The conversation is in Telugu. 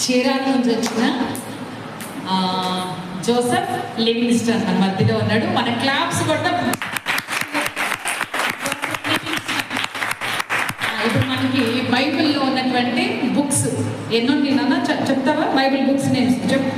చీరాల నుంచి వచ్చిన జోసెఫ్ లివింగ్స్టన్ మన మధ్యలో ఉన్నాడు. మన క్లాప్స్ కూడా ఇప్పుడు మనకి బైబిల్లో ఉన్నటువంటి బుక్స్ ఎన్నుండి నాన్న చెప్తావా? బైబిల్ బుక్స్ నేను చెప్పు.